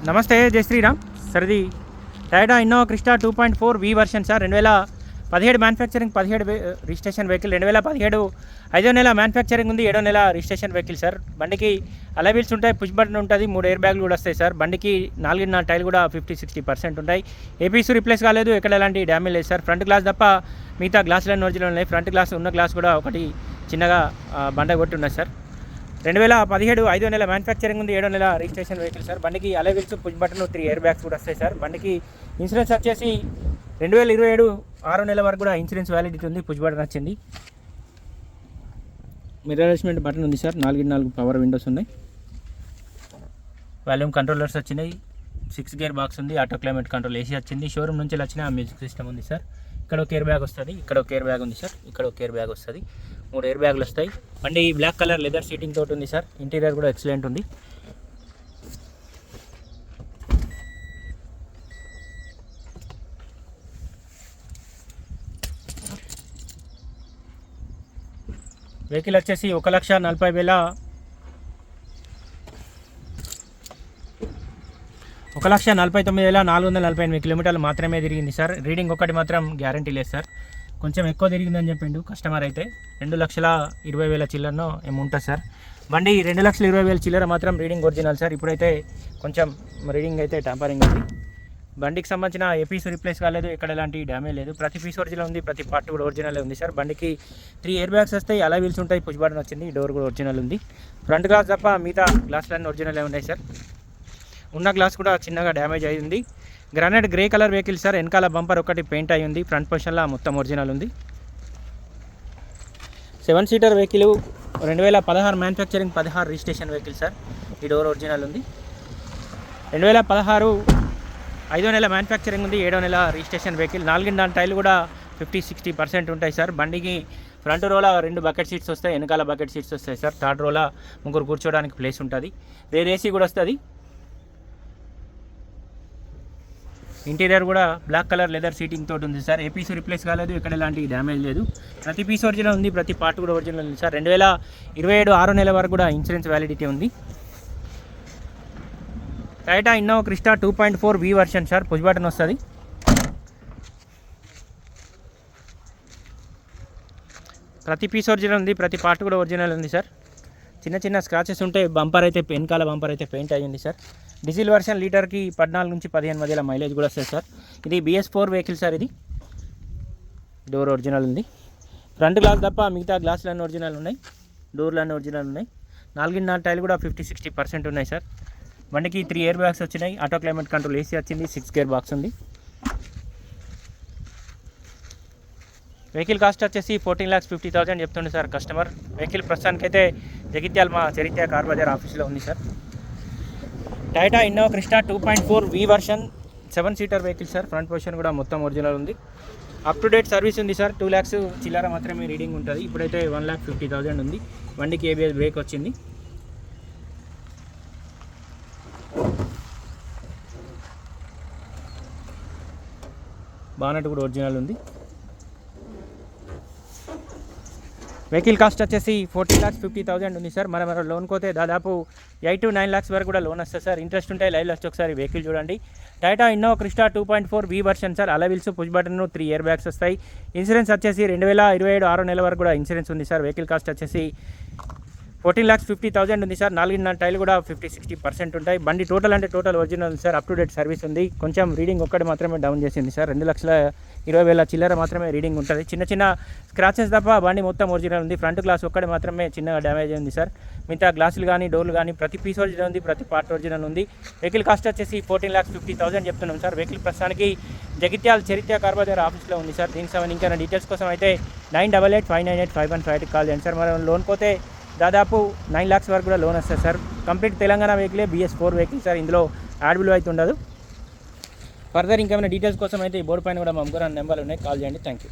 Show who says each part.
Speaker 1: నమస్తే, జై శ్రీరామ్. సార్ ఇది టయోటా ఇన్నోవా క్రిస్టా 2.4 వి version sir. 2017 manufacturing, 17 registration vehicle. 2017 5వ నెల మ్యానుఫ్యాక్చరింగ్ ఉంది, 7వ నెల రిజిస్ట్రేషన్ వెహికల్ సార్. బండికి అలవీల్స్ ఉంటాయి, పుష్ బటన్ ఉంటుంది, 3 ఎయిర్ బ్యాగులు కూడా వస్తాయి సార్. బండికి 4 టైర్లు కూడా 50-60% ఉంటాయి. ఏపీస్ రిప్లేస్ కాలేదు, ఎక్కడ ఎలాంటి డ్యామేజ్ లేదు సార్. ఫ్రంట్ గ్లాస్ తప్ప మిగతా గ్లాసులన్నీ ఒరిజినల్ ఉన్నాయి. ఫ్రంట్ గ్లాస్ ఉన్న గ్లాస్ కూడా ఒకటి చిన్నగా బండ కొట్టి ఉన్నది సార్. 2017 5వ నెల మ్యానుఫ్యాక్చరింగ్ ఉంది, 7వ నెల రిజిస్ట్రేషన్ వెహికల్ సార్. బండికి alloy wheels, push button, 3 air bags కూడా వస్తాయి సార్. బండికి ఇన్సూరెన్స్ వచ్చేసి 2027 6వ నెల వరకు కూడా ఇన్సూరెన్స్ వ్యాలిడిటీ ఉంది. పుష్ బటన్ వచ్చింది, మిర్రర్ అడ్జస్ట్మెంట్ బటన్ ఉంది సార్. 4 పవర్ విండోస్ ఉన్నాయి, వాల్యూమ్ కంట్రోలర్స్ వచ్చినాయి, 6 గేర్ బాక్స్ ఉంది, ఆటో క్లైమేట్ కంట్రోల్ ఏసీ వచ్చింది. షోరూమ్ నుంచి వచ్చిన మ్యూజిక్ సిస్టమ్ ఉంది సార్. ఇక్కడ ఒక ఎయిర్ బ్యాగ్ వస్తుంది, ఇక్కడ ఒక ఎయిర్ బ్యాగ్ ఉంది సార్, ఇక్కడ ఒక ఎయిర్ బ్యాగ్ వస్తుంది. 3 ఎయిర్ బ్యాగులు వస్తాయి. బండి బ్లాక్ కలర్ లెదర్ సీటింగ్ తోటి ఉంది సార్. ఇంటీరియర్ కూడా ఎక్సలెంట్ ఉంది. వెహికల్ వచ్చేసి 1,49,448 కిలోమీటర్లు మాత్రమే తిరిగింది సార్. రీడింగ్ ఒకటి మాత్రం గ్యారంటీ లేదు సార్, కొంచెం ఎక్కువ తిరిగిందని చెప్పిండు కస్టమర్. అయితే 2,20,000 చిల్లరనో ఏమి ఉంటుంది సార్. బండి 2,20,000 చిల్లర మాత్రం రీడింగ్ ఒరిజినల్ సార్. ఇప్పుడైతే కొంచెం రీడింగ్ అయితే ట్యాంపరింగ్ ఉంది. బండికి సంబంధించిన ఏపీస్ రిప్లేస్ కాలేదు, ఎక్కడ ఎలాంటి డ్యామేజ్ లేదు. ప్రతి పీస్ ఒరిజినల్ ఉంది, ప్రతి పార్ట్ కూడా ఒరిజినల్ ఉంది సార్. బండికి 3 ఎయిర్ బ్యాగ్స్ వస్తాయి, అలా వీల్స్ ఉంటాయి, పుష్ బటన్ వచ్చింది, డోర్ కూడా ఒరిజినల్ ఉంది. ఫ్రంట్ గ్లాస్ తప్ప మిగతా గ్లాసులన్నీ ఒరిజినల్ ఉన్నాయి సార్. ఉన్న గ్లాస్ కూడా చిన్నగా డ్యామేజ్ అయింది. Granite grey colour vehicle sir. వెనకాల బంపర్ ఒకటి పెయింట్ అయి ఉంది, ఫ్రంట్ పొజిషన్లో మొత్తం ఒరిజినల్ ఉంది. 7 seater vehicle, 2016 manufacturing, 16 registration vehicle sir. ఈ డోర్ ఒరిజినల్ ఉంది. 2016 5వ నెల మ్యానుఫ్యాక్చరింగ్ ఉంది, 7వ నెల రిజిస్ట్రేషన్ వెహికల్. 4 టైర్లు కూడా 50-60% ఉంటాయి సార్. బండికి ఫ్రంట్ రోలా 2 బకెట్ సీట్స్ వస్తాయి, వెనకాల బకెట్ సీట్స్ వస్తాయి సార్. థర్డ్ రోలా 3 కూర్చోడానికి ప్లేస్ ఉంటుంది. రేర్ ఏసీ కూడా వస్తుంది. ఇంటీరియర్ కూడా బ్లాక్ కలర్ లెదర్ సీటింగ్ తోటి ఉంది సార్. ఏ పీస్ రిప్లేస్ కాలేదు, ఇక్కడ ఎలాంటి డ్యామేజ్ లేదు. ప్రతి పీస్ ఒరిజినల్ ఉంది, ప్రతి పార్ట్ కూడా ఒరిజినల్ ఉంది సార్. 2027 6వ నెల వరకు కూడా ఇన్సూరెన్స్ వ్యాలిడిటీ ఉంది. టయోటా ఇన్నోవా క్రిస్టా 2.4 వి వర్షన్ సార్. పుష్ బటన్ వస్తుంది. ప్రతి పీస్ ఒరిజినల్ ఉంది, ప్రతి పార్ట్ కూడా ఒరిజినల్ ఉంది సార్. చిన్న స్క్రాచెస్ ఉంటాయి. బంపర్ అయితే వెనకాల బంపర్ అయితే పెయింట్ అయ్యింది సార్. డీజిల్ వర్షన్ లీటర్కి 14-15 మధ్యలో మైలేజ్ కూడా వస్తుంది సార్. ఇది BS4 వెహికల్ సార్. ఇది డోర్ ఒరిజినల్ ఉంది. ఫ్రంట్ గ్లాస్ తప్ప మిగతా గ్లాసులన్నీ ఒరిజినల్ ఉన్నాయి, డోర్లన్నీ ఒరిజినల్ ఉన్నాయి. 4 టైర్లు కూడా 50-60% ఉన్నాయి సార్. బండికి 3 ఎయిర్ బ్యాగ్స్ వచ్చినాయి, ఆటో క్లైమేట్ కంట్రోల్ ఏసీ వచ్చింది, 6 గేర్ బాక్స్ ఉంది. వెహికల్ కాస్ట్ వచ్చేసి 14,50,000 చెప్తుండే సార్ కస్టమర్. వెహికల్ ప్రస్తుతానికైతే జగిత్యాల మా చరిత్ర కార్ బజార్ ఆఫీస్లో ఉంది సార్. టయోటా ఇన్నోవా క్రిస్టా 2.4 వి version 7 seater vehicle sir. Front position కూడా మొత్తం ఒరిజినల్ ఉంది. అప్ టు డేట్ సర్వీస్ ఉంది సార్. 2 lakhs చిల్లర మాత్రమే రీడింగ్ ఉంటుంది. ఇప్పుడైతే 1,50,000 ఉంది. బండికి ABS బ్రేక్ వచ్చింది. బానెట్ కూడా ఒరిజినల్ ఉంది. వెహికల్ కాస్ట్ వచ్చేసి 14,50,000 ఉంది సార్. మన లోన్ కోతే దాదాపు 8-9 lakhs వరకు కూడా లోన్ వస్తుంది సార్. ఇంట్రెస్ట్ ఉంటే లైవ్లో వచ్చి ఒకసారి వెహికల్ చూడండి. టయోటా ఇన్నోవా క్రిస్టా 2.4 వి version sir. Alloy wheels, push button, 3 air bags వస్తాయి. ఇన్సూరెన్స్ వచ్చేసి 2027 6వ నెల వరకు కూడా ఇన్సూరెన్స్ ఉంది సార్. వెహికల్ కాస్ట్ వచ్చేసి 14,50,000 ఉంది సార్. 4 టైర్లు కూడా 50-60% ఉంటాయి. బండి టోటల్ ఒరిజినల్ ఉంది sir. Up to date service ఉంది. కొంచెం రీడింగ్ ఒక్కటి మాత్రమే డౌన్ చేసింది సార్. 2,20,000 చిల్లర మాత్రమే రీడింగ్ ఉంటుంది. చిన్న స్క్రాచెస్ తప్ప బండి మొత్తం ఒరిజినల్ ఉంది. ఫ్రంట్ గ్లాస్ ఒక్కటి మాత్రమే చిన్నగా డ్యామేజ్ ఉంది సార్. మిగతా గ్లాసులు కానీ డోర్లు కానీ ప్రతి పీస్ ఒరిజినల్ ఉంది, ప్రతి పార్ట్ ఒరిజినల్ ఉంది. వెహికల్ కాస్ట్ వచ్చేసి 14,50,000 చెప్తున్నాం సార్. వెహికల్ ప్రస్తుతానికి జగిత్యాల చరిత్ర కార్ బజార్ ఆఫీస్లో ఉంది సార్. దీనికి సంబంధించి ఇంకా డీటెయిల్స్ కోసం అయితే 988-598-515 కాల్ చేయండి సార్. మనం లోన్ పోతే దాదాపు 9 lakhs వరకు కూడా లోన్ వస్తుంది సార్. కంప్లీట్ తెలంగాణ వెహికలే, BS4 వెహికల్ సార్. ఇందులో యాడ్ బిల్ అయితే ఉండదు. ఫర్దర్ ఇంకేమైనా డీటెయిల్స్ కోసం అయితే ఈ బోర్డు పైన కూడా మా నెంబర్లు ఉన్నాయి, కాల్ చేయండి. Thank you.